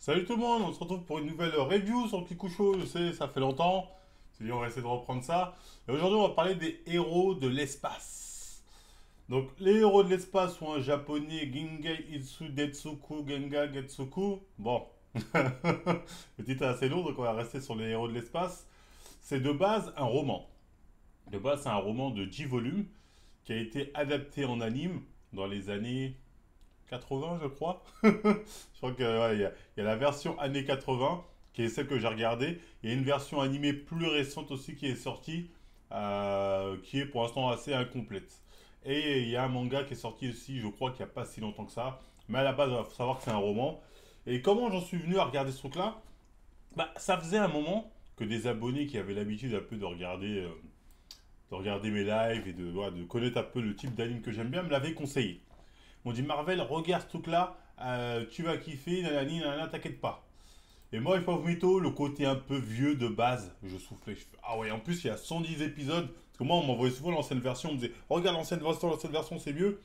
Salut tout le monde, on se retrouve pour une nouvelle review sur le Kikusho, je sais, ça fait longtemps. On va essayer de reprendre ça. Et aujourd'hui, on va parler des héros de l'espace. Donc, les héros de l'espace sont un japonais, Gingei Itsu Detsuku Genga Getsuku. Bon, le titre est assez lourd, donc on va rester sur les héros de l'espace. C'est de base un roman. De base, c'est un roman de 10 volumes qui a été adapté en anime dans les années 80, je crois. Je crois que il y a la version années 80, qui est celle que j'ai regardée. Il y a une version animée plus récente aussi qui est sortie, qui est pour l'instant assez incomplète. Et il y a un manga qui est sorti aussi, je crois qu'il n'y a pas si longtemps que ça. Mais à la base, il faut savoir que c'est un roman. Et comment j'en suis venu à regarder ce truc-là? Bah, ça faisait un moment que des abonnés qui avaient l'habitude un peu de regarder mes lives et voilà, de connaître un peu le type d'anime que j'aime bien me l'avaient conseillé. On dit Marvel, regarde ce truc-là, tu vas kiffer, nanani, nanana, t'inquiète pas. Et moi, il faut mytho, le côté un peu vieux de base, je soufflais. Je fais, ah ouais, en plus, il y a 110 épisodes. Parce que moi, on m'envoyait souvent l'ancienne version, on me disait, regarde l'ancienne version, c'est mieux.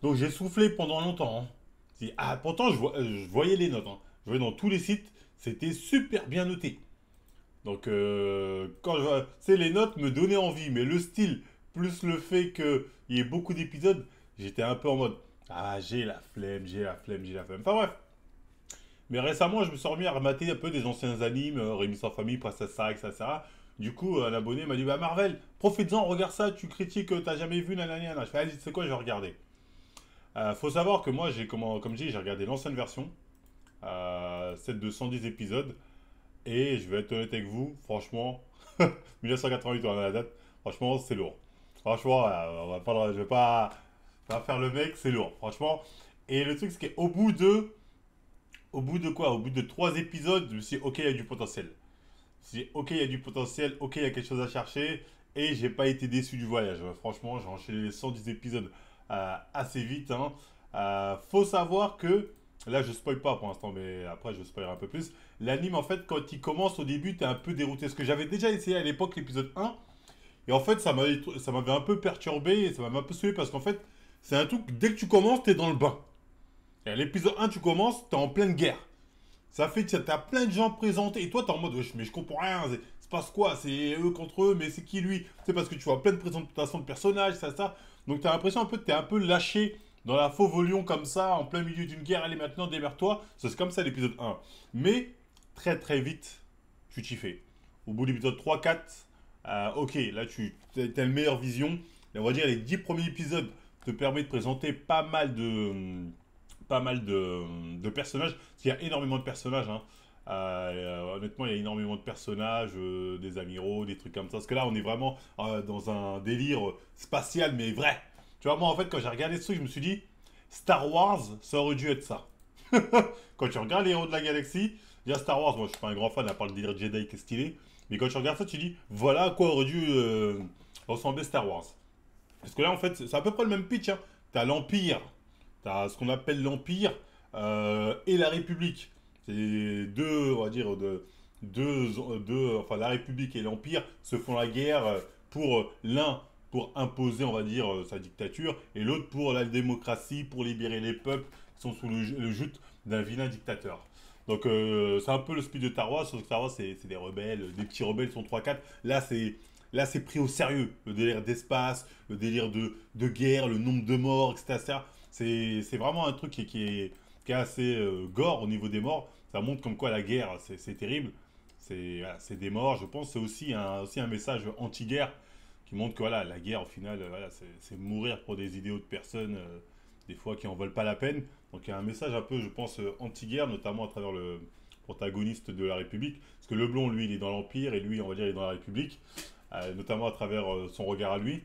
Donc j'ai soufflé pendant longtemps, hein. Ah, pourtant, je voyais les notes, hein. Je voyais dans tous les sites, c'était super bien noté. Donc, quand je vois, tu sais, les notes me donnaient envie, mais le style, plus le fait qu'il y ait beaucoup d'épisodes, j'étais un peu en mode, ah, j'ai la flemme, j'ai la flemme, j'ai la flemme. Enfin bref. Mais récemment, je me suis remis à remater un peu des anciens animes, Rémi sans famille, Princesse Sarah, etc. Du coup, un abonné m'a dit, bah Marvel, profite-en, regarde ça, tu critiques, t'as jamais vu, nanana. Je fais, allez, c'est quoi, je vais regarder. Faut savoir que moi, comme je dis, j'ai regardé l'ancienne version, celle de 110 épisodes. Et je vais être honnête avec vous, franchement, 1988 on a la date, franchement c'est lourd. Franchement, je vais pas faire le mec, c'est lourd, franchement. Et le truc c'est au bout de quoi? Au bout de 3 épisodes, je me suis dit, ok, il y a du potentiel. Je me suis dit, ok, il y a du potentiel, ok, il y a quelque chose à chercher. Et j'ai pas été déçu du voyage. Franchement, j'ai enchaîné les 110 épisodes assez vite, hein. Faut savoir que, là je spoil pas pour l'instant, mais après je spoilerai un peu plus. L'anime, en fait, quand il commence au début, t'es un peu dérouté. Ce que j'avais déjà essayé à l'époque, l'épisode 1. Et en fait, ça m'avait un peu perturbé et ça m'avait un peu saoulé parce qu'en fait, c'est un truc, dès que tu commences, t'es dans le bain. Et à l'épisode 1, tu commences, t'es en pleine guerre. Ça fait que t'as plein de gens présentés. Et toi, t'es en mode, wesh, mais je comprends rien. C'est passe quoi? C'est eux contre eux, mais c'est qui lui? C'est parce que tu vois plein de présentations de personnages, ça. Donc t'as l'impression un peu que t'es un peu lâché dans la faux volion comme ça, en plein milieu d'une guerre. Allez, maintenant, démerde-toi. C'est comme ça l'épisode 1. Mais, très très vite, tu t'y fais. Au bout de l'épisode 3, 4, ok, là, tu as une meilleure vision. Et on va dire, les 10 premiers épisodes te permettent de présenter pas mal de personnages. Parce qu'il y a énormément de personnages, hein. Honnêtement, il y a énormément de personnages, des amiraux, des trucs comme ça. Parce que là, on est vraiment dans un délire spatial, mais vrai. Tu vois, moi, en fait, quand j'ai regardé ce truc, je me suis dit, Star Wars, ça aurait dû être ça. Quand tu regardes les héros de la galaxie, déjà Star Wars, moi, je suis pas un grand fan, à part le délire Jedi qui est stylé. Mais quand tu regardes ça, tu dis, voilà à quoi aurait dû ressembler Star Wars. Parce que là, en fait, c'est à peu près le même pitch, hein. T'as l'Empire, t'as ce qu'on appelle l'Empire et la République. C'est deux, on va dire, enfin la République et l'Empire se font la guerre pour l'un pour imposer, on va dire, sa dictature, et l'autre pour la démocratie, pour libérer les peuples qui sont sous le joug d'un vilain dictateur. Donc c'est un peu le speed de Star Wars, sauf que Star Wars c'est des rebelles, des petits rebelles, ils sont 3 4. Là c'est pris au sérieux, le délire d'espace, le délire de guerre, le nombre de morts, etc. C'est vraiment un truc qui est assez gore au niveau des morts. Ça montre comme quoi la guerre c'est terrible. C'est des morts, je pense. C'est aussi un message anti-guerre qui montre que voilà, la guerre au final, voilà, c'est mourir pour des idéaux de personnes, des fois qui en valent pas la peine. Donc il y a un message un peu, je pense, anti-guerre, notamment à travers le protagoniste de la République. Parce que le blond, lui, il est dans l'Empire et lui, on va dire, il est dans la République, notamment à travers son regard à lui.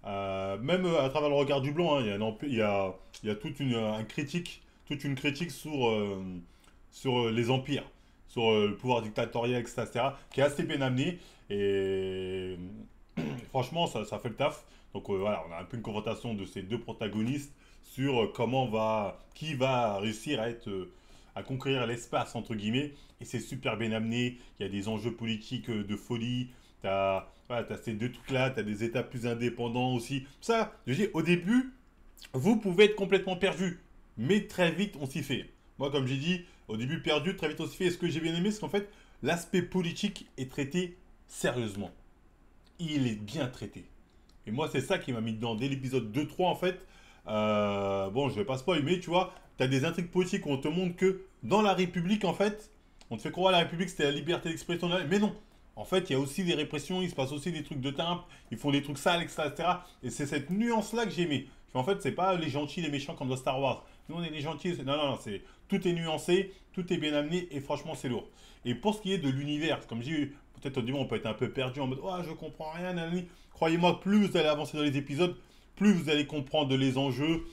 Même à travers le regard du blanc, hein, il y a toute une critique sur les empires, sur le pouvoir dictatorial, etc., qui est assez bien amené. Et franchement, ça fait le taf. Donc voilà, on a un peu une confrontation de ces deux protagonistes sur qui va réussir à conquérir l'espace entre guillemets. Et c'est super bien amené. Il y a des enjeux politiques de folie. T'as ces deux trucs-là. T'as des États plus indépendants aussi. Ça, je dis au début, vous pouvez être complètement perdu, mais très vite on s'y fait. Moi, comme j'ai dit, Au début perdu, très vite ossifié. Et ce que j'ai bien aimé, c'est qu'en fait, l'aspect politique est traité sérieusement. Il est bien traité. Et moi, c'est ça qui m'a mis dedans. Dès l'épisode 2-3, en fait, bon, je vais pas spoiler, mais tu vois, tu as des intrigues politiques où on te montre que dans la République, en fait, on te fait croire à la République, c'était la liberté d'expression. Mais non. En fait, il y a aussi des répressions, il se passe aussi des trucs de timbre, ils font des trucs sales, etc. Et c'est cette nuance-là que j'ai aimé. En fait, c'est pas les gentils, les méchants comme dans Star Wars. Nous, on est les gentils. Non, non, non, tout est nuancé, tout est bien amené, et franchement, c'est lourd. Et pour ce qui est de l'univers, comme j'ai eu, peut-être au début, on peut être un peu perdu en mode, oh, je comprends rien, nanani. Croyez-moi, plus vous allez avancer dans les épisodes, plus vous allez comprendre les enjeux,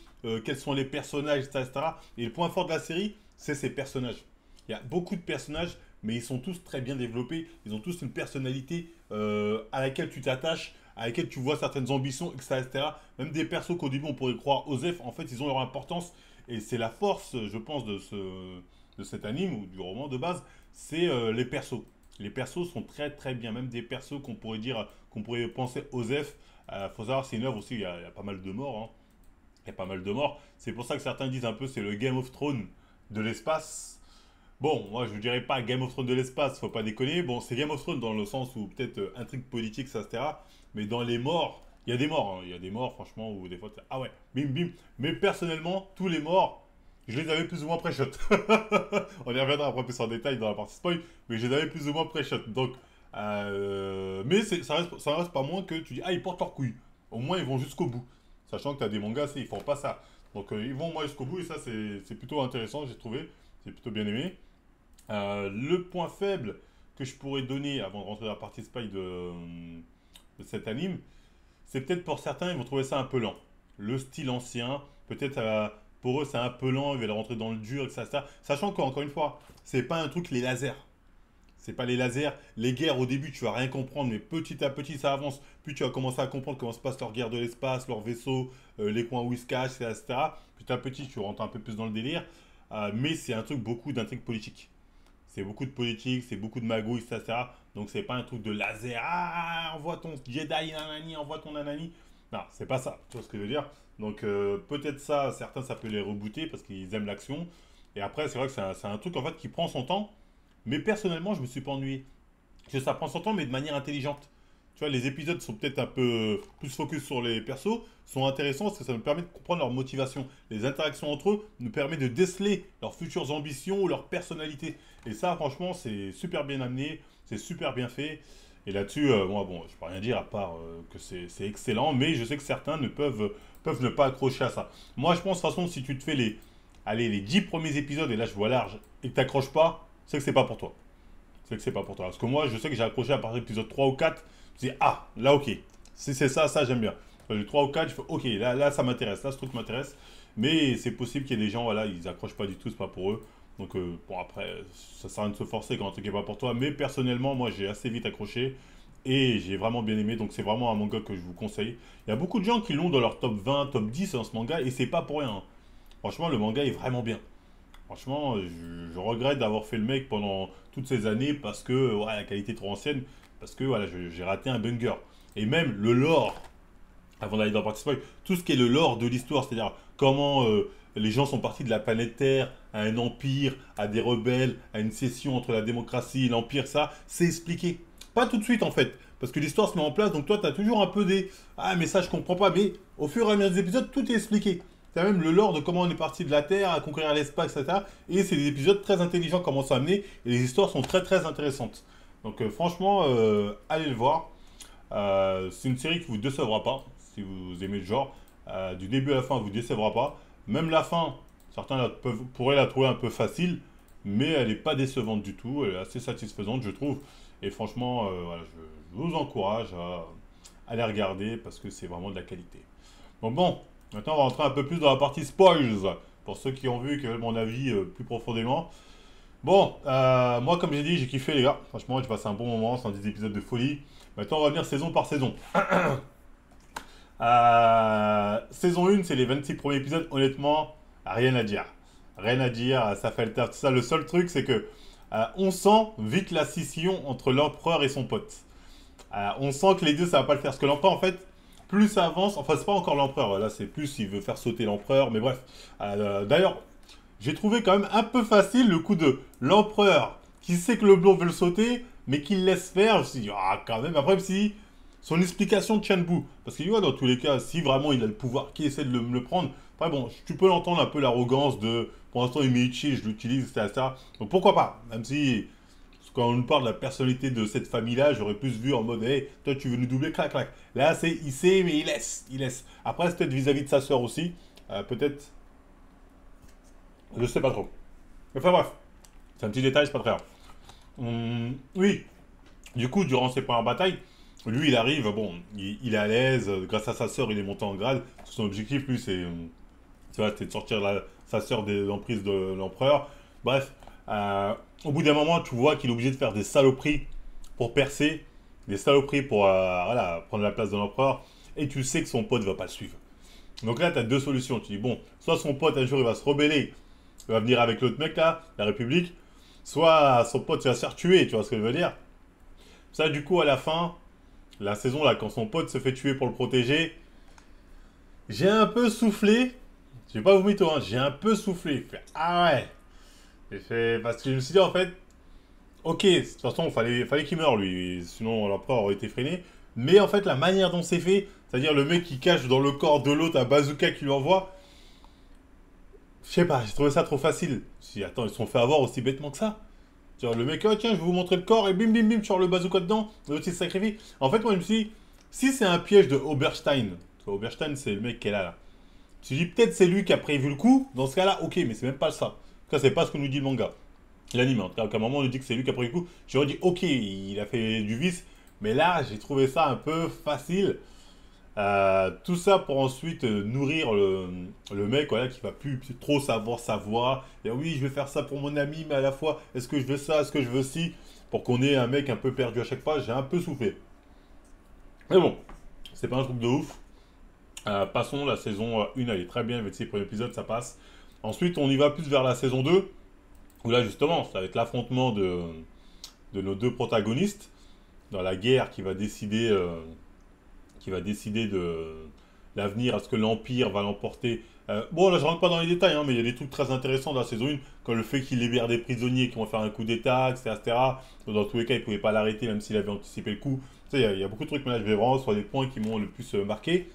quels sont les personnages, etc. Et le point fort de la série, c'est ces personnages. Il y a beaucoup de personnages, mais ils sont tous très bien développés. Ils ont tous une personnalité à laquelle tu t'attaches, à laquelle tu vois certaines ambitions, etc., etc. Même des persos qu'au début on pourrait croire Osef, en fait, ils ont leur importance. Et c'est la force, je pense, de cet anime ou du roman de base, c'est les persos. Les persos sont très très bien, même des persos qu'on pourrait dire, qu'on pourrait penser Osef. Faut savoir, c'est une œuvre aussi, il y a pas mal de morts. Hein. Il y a pas mal de morts. C'est pour ça que certains disent un peu c'est le Game of Thrones de l'espace. Bon, moi je ne dirais pas Game of Thrones de l'espace, faut pas déconner. Bon, c'est Game of Thrones dans le sens où peut-être intrigue politique, ça, etc. Mais dans les morts, il y a des morts. Hein. Il y a des morts, franchement, où des fois, ah ouais, bim, bim. Mais personnellement, tous les morts, je les avais plus ou moins pré-shot. On y reviendra après plus en détail dans la partie spoil, mais je les avais plus ou moins pré-shot. Donc, mais ça reste pas moins que tu dis, ah, ils portent leur couille. Au moins, ils vont jusqu'au bout. Sachant que tu as des mangas, ils font pas ça. Donc, ils vont au moins jusqu'au bout, et ça, c'est plutôt intéressant, j'ai trouvé. C'est plutôt bien aimé. Le point faible que je pourrais donner avant de rentrer dans la partie spy de cet anime, c'est peut-être pour certains, ils vont trouver ça un peu lent. Le style ancien, peut-être pour eux c'est un peu lent, ils veulent rentrer dans le dur, etc. Sachant qu'encore une fois, c'est pas un truc les lasers. C'est pas les lasers. Les guerres au début, tu vas rien comprendre, mais petit à petit ça avance. Puis tu vas commencer à comprendre comment se passe leur guerre de l'espace, leurs vaisseaux, les coins où ils se cachent, etc. Petit à petit, tu rentres un peu plus dans le délire. Mais c'est un truc beaucoup d'intrigue politique. C'est beaucoup de politique, c'est beaucoup de magouilles, etc. Donc c'est pas un truc de laser. Ah, envoie ton Jedi, nanani, envoie ton nanani. Non, c'est pas ça. Tu vois ce que je veux dire? Donc peut-être ça, certains ça peut les rebooter parce qu'ils aiment l'action. Et après, c'est vrai que c'est un truc en fait qui prend son temps. Mais personnellement, je me suis pas ennuyé. Parce que ça prend son temps, mais de manière intelligente. Tu vois, les épisodes sont peut-être un peu plus focus sur les persos, sont intéressants parce que ça nous permet de comprendre leur motivation. Les interactions entre eux nous permettent de déceler leurs futures ambitions ou leur personnalité. Et ça, franchement, c'est super bien amené, c'est super bien fait. Et là-dessus, moi, bon, je peux rien dire à part que c'est excellent, mais je sais que certains peuvent ne pas accrocher à ça. Moi, je pense, de toute façon, si tu te fais allez, les 10 premiers épisodes, et là, je vois large, et que tu n'accroches pas, c'est que c'est pas pour toi. C'est que c'est pas pour toi. Parce que moi, je sais que j'ai accroché à partir de l'épisode 3 ou 4. Je dis, ah, là, ok. Si c'est ça, ça, j'aime bien. Du 3 ou 4, je fais, ok, là, ça m'intéresse. Là, ce truc m'intéresse. Mais c'est possible qu'il y ait des gens, voilà, ils accrochent pas du tout, c'est pas pour eux. Donc, bon, après, ça sert à rien de se forcer quand un truc est pas pour toi. Mais personnellement, moi, j'ai assez vite accroché. Et j'ai vraiment bien aimé. Donc, c'est vraiment un manga que je vous conseille. Il y a beaucoup de gens qui l'ont dans leur top 20, top 10 dans ce manga. Et c'est pas pour rien. Hein. Franchement, le manga est vraiment bien. Franchement, je regrette d'avoir fait le mec pendant toutes ces années parce que ouais, la qualité est trop ancienne, parce que voilà, j'ai raté un banger. Et même le lore, avant d'aller dans la partie spoil, tout ce qui est le lore de l'histoire, c'est-à-dire comment les gens sont partis de la planète Terre à un empire, à des rebelles, à une scission entre la démocratie et l'empire, ça, c'est expliqué. Pas tout de suite en fait, parce que l'histoire se met en place, donc toi tu as toujours un peu des ah mais ça je comprends pas, mais au fur et à mesure des épisodes, tout est expliqué. Tu as même le lore de comment on est parti de la Terre à conquérir l'espace, etc. Et c'est des épisodes très intelligents comment ça amener, et les histoires sont très très intéressantes. Donc franchement, allez le voir. C'est une série qui vous décevra pas, si vous aimez le genre. Du début à la fin, elle vous décevra pas. Même la fin, certains pourraient la trouver un peu facile, mais elle n'est pas décevante du tout. Elle est assez satisfaisante, je trouve. Et franchement, voilà, je vous encourage à les regarder parce que c'est vraiment de la qualité. Donc bon, maintenant on va rentrer un peu plus dans la partie spoils. Pour ceux qui ont vu, qui veulent mon avis plus profondément. Bon, moi comme j'ai dit, j'ai kiffé les gars. Franchement, j'ai passé un bon moment, 110 épisodes de folie. Maintenant, on va venir saison par saison. Saison 1, c'est les 26 premiers épisodes. Honnêtement, rien à dire. Rien à dire, ça fait le taf. Tout ça, le seul truc, c'est que on sent vite la scission entre l'empereur et son pote. On sent que les deux, ça va pas le faire. Parce que l'empereur, en fait, plus ça avance, enfin, c'est pas encore l'empereur. Là, c'est plus, il veut faire sauter l'empereur. Mais bref. D'ailleurs, j'ai trouvé quand même un peu facile le coup de l'empereur qui sait que le blond veut le sauter, mais qui le laisse faire. Je me suis dit, ah, quand même. Après, si son explication tient debout. Parce que, tu vois, dans tous les cas, si vraiment il a le pouvoir, qui essaie de me le prendre. Après, bon, tu peux l'entendre un peu l'arrogance de, pour l'instant, il m'est utile, je l'utilise, etc. Donc pourquoi pas. Même si, quand on nous parle de la personnalité de cette famille-là, j'aurais plus vu en mode, hey, toi, tu veux nous doubler, clac, clac. Là, c'est, il sait, mais il laisse. Il laisse. Après, c'est peut-être vis-à-vis de sa sœur aussi. Peut-être, je sais pas trop. Enfin bref, c'est un petit détail, c'est pas très grave. Oui, du coup, durant ses premières batailles, lui, il arrive, bon, il est à l'aise, grâce à sa sœur, il est monté en grade. Son objectif, lui, c'est tu vois, c'était de sortir sa sœur de l'emprise de l'empereur. Bref, au bout d'un moment, tu vois qu'il est obligé de faire des saloperies pour percer, des saloperies pour voilà, prendre la place de l'empereur, et tu sais que son pote va pas le suivre. Donc là, tu as deux solutions. Tu dis, bon, soit son pote, un jour, il va se rebeller, il va venir avec l'autre mec, là, la République, soit son pote, il va se faire tuer, tu vois ce que je veux dire. Ça, du coup, à la fin, la saison, là, quand son pote se fait tuer pour le protéger, j'ai un peu soufflé. Je vais pas vous mytho, hein, j'ai un peu soufflé. Fait, ah ouais. Parce que je me suis dit, en fait, ok, de toute façon, fallait qu'il meure, lui. Sinon, l'empereur aurait été freiné. Mais en fait, la manière dont c'est fait, c'est-à-dire le mec qui cache dans le corps de l'autre un bazooka qui lui envoie, je sais pas, j'ai trouvé ça trop facile. Si, attends, ils se sont fait avoir aussi bêtement que ça. Tu vois, le mec, oh, tiens, je vais vous montrer le corps, et bim, bim, bim, tu sors le bazooka dedans, l'autre il se sacrifie. En fait, moi, je me suis dit, si c'est un piège de Oberstein, parce que Oberstein, c'est le mec qui est là. Je me suis dit, peut-être c'est lui qui a prévu le coup. Dans ce cas-là, ok, mais c'est même pas ça. Ça, c'est pas ce que nous dit le manga. L'anime, en tout cas, à un moment, on nous dit que c'est lui qui a prévu le coup. J'aurais dit, ok, il a fait du vice. Mais là, j'ai trouvé ça un peu facile. Tout ça pour ensuite nourrir le mec voilà, qui va plus trop savoir sa voix. Et oui, je vais faire ça pour mon ami, mais à la fois, est-ce que je veux ça, est-ce que je veux ci pour qu'on ait un mec un peu perdu à chaque fois, j'ai un peu soufflé. Mais bon, c'est pas un truc de ouf. Passons, la saison 1, elle est très bien, avec ses premiers épisodes, ça passe. Ensuite, on y va plus vers la saison 2, où là, justement, ça va être l'affrontement de nos deux protagonistes dans la guerre qui va décider de l'avenir. Est-ce que l'Empire va l'emporter? Bon, là, je rentre pas dans les détails, hein, mais il y a des trucs très intéressants dans la saison 1, comme le fait qu'il libère des prisonniers qui vont faire un coup d'état, etc. Dans tous les cas, il pouvait pas l'arrêter, même s'il avait anticipé le coup. Tu sais, il y a beaucoup de trucs, mais là, je vais vraiment sur les points qui m'ont le plus marqué.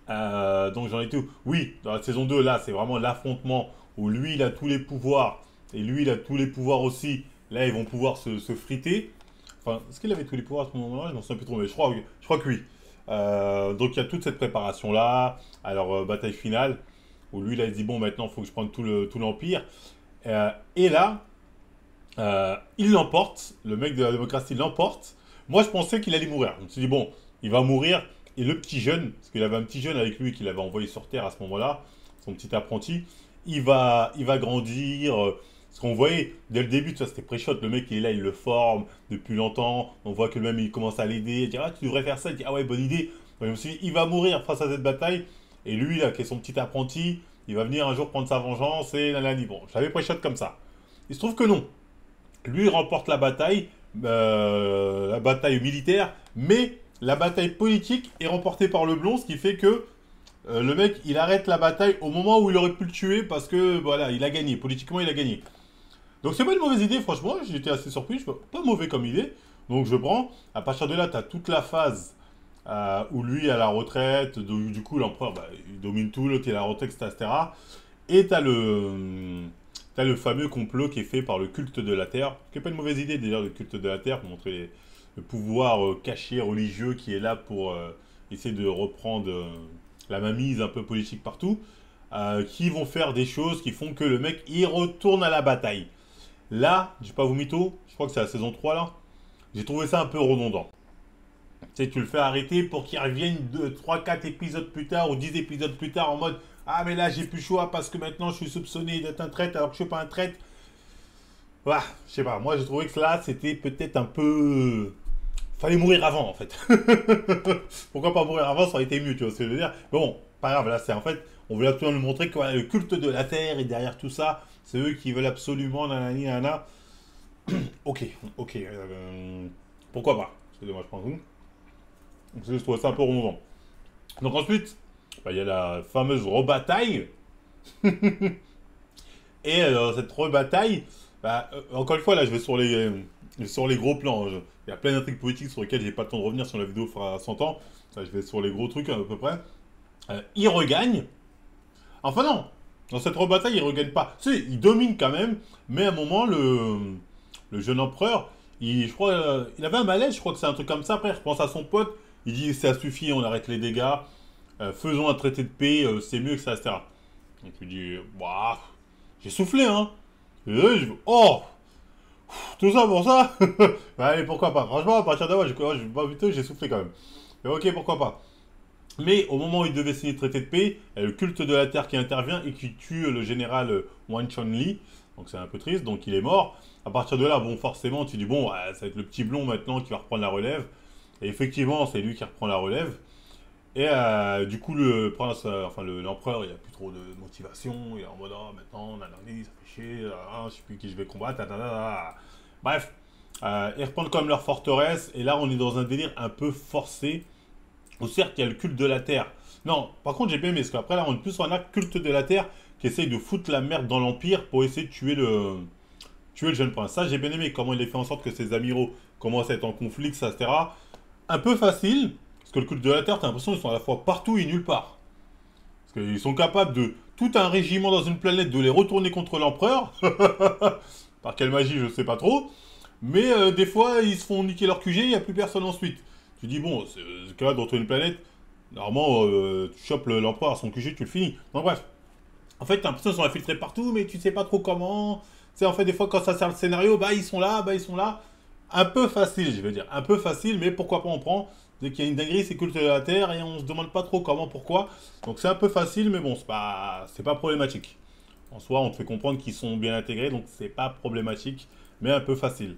Donc j'en étais où? Oui, dans la saison 2 là, c'est vraiment l'affrontement où lui, il a tous les pouvoirs et lui, il a tous les pouvoirs aussi. Là, ils vont pouvoir se friter. Enfin, est-ce qu'il avait tous les pouvoirs à ce moment-là? Je m'en souviens plus trop, mais je crois que oui. Donc il y a toute cette préparation-là. Alors, bataille finale, où lui, là, il dit, bon, maintenant, il faut que je prenne tout l'Empire. Et là, il l'emporte. Le mec de la démocratie l'emporte. Moi, je pensais qu'il allait mourir. Je me suis dit, bon, il va mourir. Et le petit jeune, parce qu'il avait un petit jeune avec lui qu'il avait envoyé sur Terre à ce moment-là, son petit apprenti, il va grandir. Ce qu'on voyait dès le début, ça c'était pré-shot, le mec il est là, il le forme depuis longtemps, on voit que le même il commence à l'aider, il dit ah tu devrais faire ça, il dit ah ouais bonne idée. Donc, je me suis dit, il va mourir face à cette bataille, et lui là qui est son petit apprenti, il va venir un jour prendre sa vengeance et nanani. Bon, je l'avais pré-shot comme ça. Il se trouve que non. Lui il remporte la bataille militaire, mais la bataille politique est remportée par le blond, ce qui fait que le mec, il arrête la bataille au moment où il aurait pu le tuer parce que voilà, il a gagné. Politiquement, il a gagné. Donc c'est pas une mauvaise idée, franchement. J'étais assez surpris. Pas mauvais comme idée. Donc je prends. À partir de là, tu as toute la phase où lui est à la retraite. Du coup, l'empereur, bah, il domine tout. L'autre est à la retraite, etc. Et t'as le fameux complot qui est fait par le culte de la Terre. Ce qui n'est pas une mauvaise idée d'ailleurs, le culte de la Terre, pour montrer le pouvoir caché religieux qui est là pour essayer de reprendre la mainmise un peu politique partout. Qui vont faire des choses qui font que le mec il retourne à la bataille. Là, je vais pas vous mytho, je crois que c'est la saison 3 là. J'ai trouvé ça un peu redondant. Tu sais, tu le fais arrêter pour qu'il revienne 2, 3, 4 épisodes plus tard ou 10 épisodes plus tard en mode ah, mais là j'ai plus le choix parce que maintenant je suis soupçonné d'être un traître alors que je suis pas un traître. Voilà, je sais pas, moi j'ai trouvé que là c'était peut-être un peu. Fallait mourir avant en fait. Pourquoi pas mourir avant, ça aurait été mieux, tu vois ce que je veux dire. Mais bon, pas grave, là c'est en fait, on voulait absolument nous montrer que voilà, le culte de la Terre et derrière tout ça, c'est eux qui veulent absolument nanani nanana. Ok, ok, pourquoi pas. Excusez-moi, je prends tout. Donc je trouve ça un peu redondant. Donc ensuite, bah, il y a la fameuse rebataille. Et dans cette rebataille, bah, encore une fois, là, je vais sur les gros plans. Il y a plein d'intrigues politiques sur lesquelles j'ai pas le temps de revenir sur la vidéo fera 100 ans. Là, je vais sur les gros trucs à peu près. Il regagne. Enfin non, dans cette rebataille, il regagne pas. Tu sais, il domine quand même, mais à un moment, le jeune empereur, je crois, il avait un malaise, je crois que c'est un truc comme ça. Après, il repense à son pote, il dit ça suffit, on arrête les dégâts, faisons un traité de paix, c'est mieux, etc. Donc il dit, bah, j'ai soufflé, hein. Oh, tout ça pour ça. Bah, allez, pourquoi pas. Franchement, à partir de là, j'ai soufflé quand même. Mais ok, pourquoi pas. Mais au moment où il devait signer le traité de paix, il y a le culte de la Terre qui intervient et qui tue le général Wan Chun-li. Donc c'est un peu triste, donc il est mort. À partir de là, bon, forcément, tu dis, bon, ouais, ça va être le petit blond maintenant qui va reprendre la relève. Et effectivement, c'est lui qui reprend la relève. Et du coup, le prince, enfin l'empereur, il a plus trop de motivation. Il est en mode, oh, maintenant, nanani, ça fait chier, je sais plus qui je vais combattre. Bref, ils reprennent quand même leur forteresse. Et là, on est dans un délire un peu forcé. Où certes, il y a le culte de la terre. Non, par contre, j'ai bien aimé, parce qu'après, là, on est plus sur un acte culte de la terre qui essaye de foutre la merde dans l'Empire pour essayer de tuer le jeune prince. Ça, j'ai bien aimé comment il a fait en sorte que ses amiraux commencent à être en conflit, etc. Un peu facile, parce que le culte de la terre, t'as l'impression qu'ils sont à la fois partout et nulle part. Parce qu'ils sont capables de tout un régiment dans une planète de les retourner contre l'empereur. Par quelle magie, je sais pas trop. Mais des fois, ils se font niquer leur QG, il n'y a plus personne ensuite. Tu dis, bon, c'est capable de retourner une planète. Normalement, tu chopes l'empereur à son QG, tu le finis. Donc bref. En fait, t'as l'impression qu'ils sont infiltrés partout, mais tu sais pas trop comment. Tu sais, en fait, des fois, quand ça sert le scénario, bah ils sont là, bah ils sont là. Un peu facile, je veux dire. Un peu facile, mais pourquoi pas on prend. Dès qu'il y a une dinguerie, c'est culte de la Terre et on se demande pas trop comment, pourquoi. Donc c'est un peu facile, mais bon, c'est pas problématique. En soi, on te fait comprendre qu'ils sont bien intégrés, donc c'est pas problématique, mais un peu facile.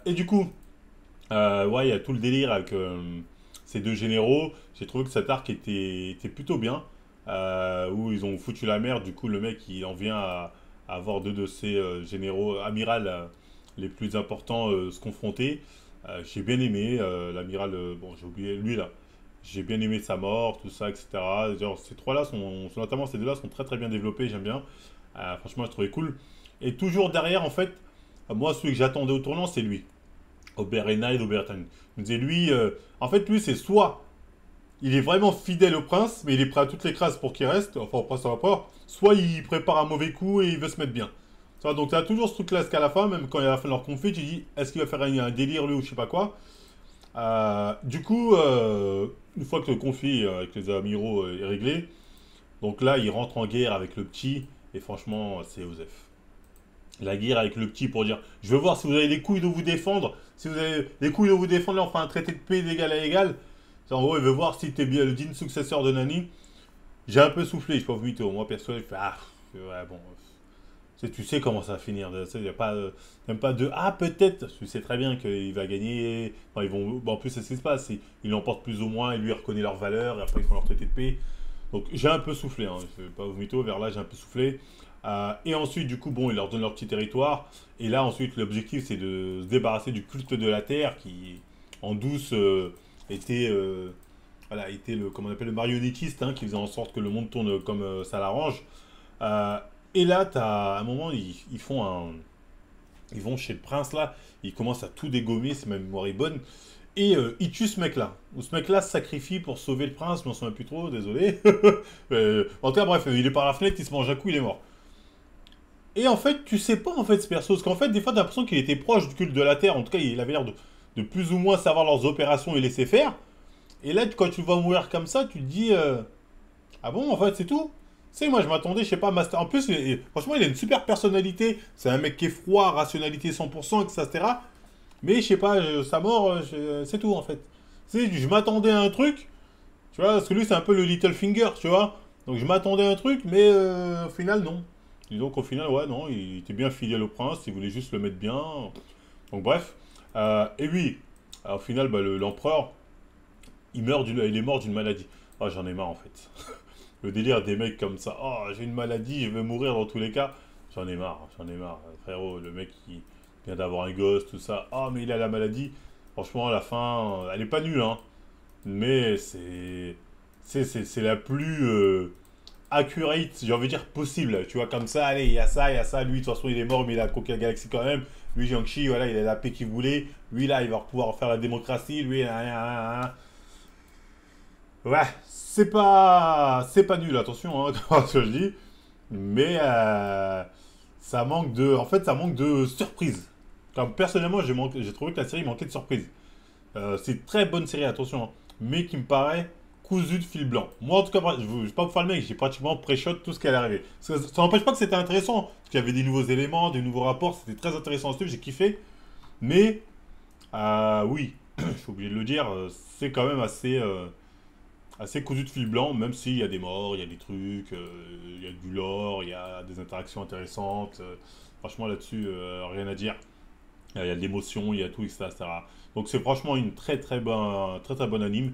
Et du coup, ouais, il y a tout le délire avec ces deux généraux. J'ai trouvé que cet arc était plutôt bien. Où ils ont foutu la merde. Du coup, le mec, il en vient à avoir deux de ses généraux, amiral les plus importants se confronter. J'ai bien aimé l'amiral, bon, j'ai oublié lui là. J'ai bien aimé sa mort, tout ça, etc. Genre, ces trois-là notamment ces deux-là, sont très très bien développés, j'aime bien. Franchement, je trouvais cool. Et toujours derrière, en fait, moi, celui que j'attendais au tournant, c'est lui. Oberyn Oberton. Il me disait, lui, en fait, lui, c'est soit il est vraiment fidèle au prince, mais il est prêt à toutes les crasses pour qu'il reste, enfin au prince rapport, soit il prépare un mauvais coup et il veut se mettre bien. Ça va, donc tu as toujours ce truc-là, qu'à la fin, même quand il a la fin de leur conflit, tu dis, est-ce qu'il va faire un délire lui ou je sais pas quoi. Du coup, une fois que le conflit avec les amiraux est réglé, donc là, il rentre en guerre avec le petit, et franchement, c'est Osef. La guerre avec le petit pour dire, je veux voir si vous avez les couilles de vous défendre, si vous avez les couilles de vous défendre, là on fera un traité de paix d'égal à égal. En gros, il veut voir si t'es bien le digne successeur de Nani. J'ai un peu soufflé, je suis pas mytho. Moi, perso, je fais ouais, bon. Tu sais comment ça va finir. Il n'y a pas, même pas de ah, peut-être. Tu sais très bien qu'il va gagner. Enfin, ils vont, bon, en plus, c'est ce qui se passe. Ils l'emportent plus ou moins et lui, il reconnaît leur valeur. Et après, ils font leur traité de paix. Donc, j'ai un peu soufflé. Hein. Je vais pas vous mytho. Vers là, j'ai un peu soufflé. Et ensuite, du coup, bon, il leur donne leur petit territoire. Et là, ensuite, l'objectif, c'est de se débarrasser du culte de la terre qui, en douce, était, voilà, était le, comment on appelle, le marionnettiste hein, qui faisait en sorte que le monde tourne comme ça l'arrange. Euh, et là, à un moment, ils vont chez le prince là, ils commencent à tout dégommer, si ma mémoire est bonne. Et ils tuent ce mec-là. Ou ce mec-là se sacrifie pour sauver le prince, mais on s'en souvient plus trop, désolé. En tout cas, bref, il est par la fenêtre, il se mange un coup, il est mort. Et en fait, tu sais pas en fait ce perso, parce qu'en fait, des fois, t'as l'impression qu'il était proche du culte de la Terre. En tout cas, il avait l'air de plus ou moins savoir leurs opérations et laisser faire. Et là, quand tu le vois mourir comme ça, tu te dis ah bon, en fait, c'est tout. Tu sais, moi, je m'attendais, je sais pas, Master. En plus, franchement, il a une super personnalité. C'est un mec qui est froid, rationalité 100%, etc. Mais je sais pas, sa mort, c'est tout en fait. Tu sais, je m'attendais à un truc, tu vois, parce que lui, c'est un peu le Little Finger, tu vois. Donc, je m'attendais à un truc, mais au final, non. Et donc, au final, ouais, non, il était bien fidèle au prince, il voulait juste le mettre bien. Donc, bref. Et oui, au final, bah, l'empereur, il est mort d'une maladie. Ah, j'en ai marre en fait. Le délire des mecs comme ça. Oh, j'ai une maladie, je vais mourir dans tous les cas. J'en ai marre, j'en ai marre. Frérot, le mec qui vient d'avoir un gosse, tout ça. Oh, mais il a la maladie. Franchement, à la fin, elle est pas nulle, hein. Mais c'est la plus accurate, j'ai envie de dire possible. Tu vois, comme ça, allez, il y a ça. Lui, de toute façon, il est mort, mais il a conquis la galaxie quand même. Lui, Jiangxi, voilà, il a la paix qu'il voulait. Lui, là, il va pouvoir faire la démocratie. Lui, ouais, c'est pas nul, attention, hein, quand je dis. Mais ça manque de, en fait, ça manque de surprise. Comme personnellement, j'ai trouvé que la série manquait de surprise. C'est une très bonne série, attention, hein, mais qui me paraît cousu de fil blanc. Moi, en tout cas, je ne vais pas vous faire le mec, j'ai pratiquement pré-shot tout ce qui allait arriver. Ça n'empêche pas que c'était intéressant, parce qu'il y avait des nouveaux éléments, des nouveaux rapports, c'était très intéressant à suivre, j'ai kiffé. Mais, oui, je suis obligé de le dire, c'est quand même assez cousu de fil blanc, même s'il y a des morts, il y a des trucs, il y a du lore, il y a des interactions intéressantes. Franchement, là-dessus, rien à dire. Il y a de l'émotion, il y a tout, etc. Donc c'est franchement une très très bonne anime.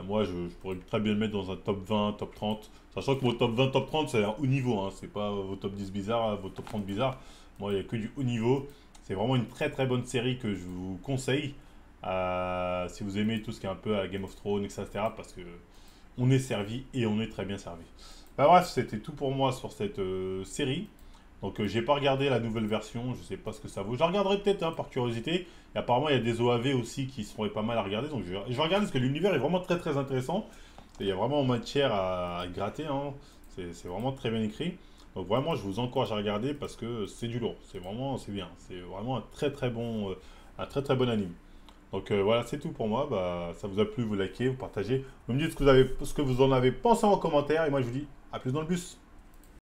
Moi, je pourrais très bien le mettre dans un top 20, top 30. Sachant que vos top 20, top 30, c'est un haut niveau. Hein. C'est pas vos top 10 bizarres, vos top 30 bizarres. Moi, il n'y a que du haut niveau. C'est vraiment une très très bonne série que je vous conseille. Si vous aimez tout ce qui est un peu à Game of Thrones, etc. Parce que on est servi et on est très bien servi. Bah, bref, c'était tout pour moi sur cette série. Donc j'ai pas regardé la nouvelle version, je sais pas ce que ça vaut. Je la regarderai peut-être hein, par curiosité. Et apparemment il y a des OAV aussi qui seraient pas mal à regarder. Donc je vais regarder parce que l'univers est vraiment très très intéressant. Et il y a vraiment matière à gratter. Hein. C'est vraiment très bien écrit. Donc vraiment je vous encourage à regarder parce que c'est du lourd. C'est bien. C'est vraiment un très très bon anime. Donc voilà, c'est tout pour moi. Bah, ça vous a plu, vous likez, vous partagez. Vous me dites ce que vous en avez pensé en commentaire. Et moi je vous dis à plus dans le bus.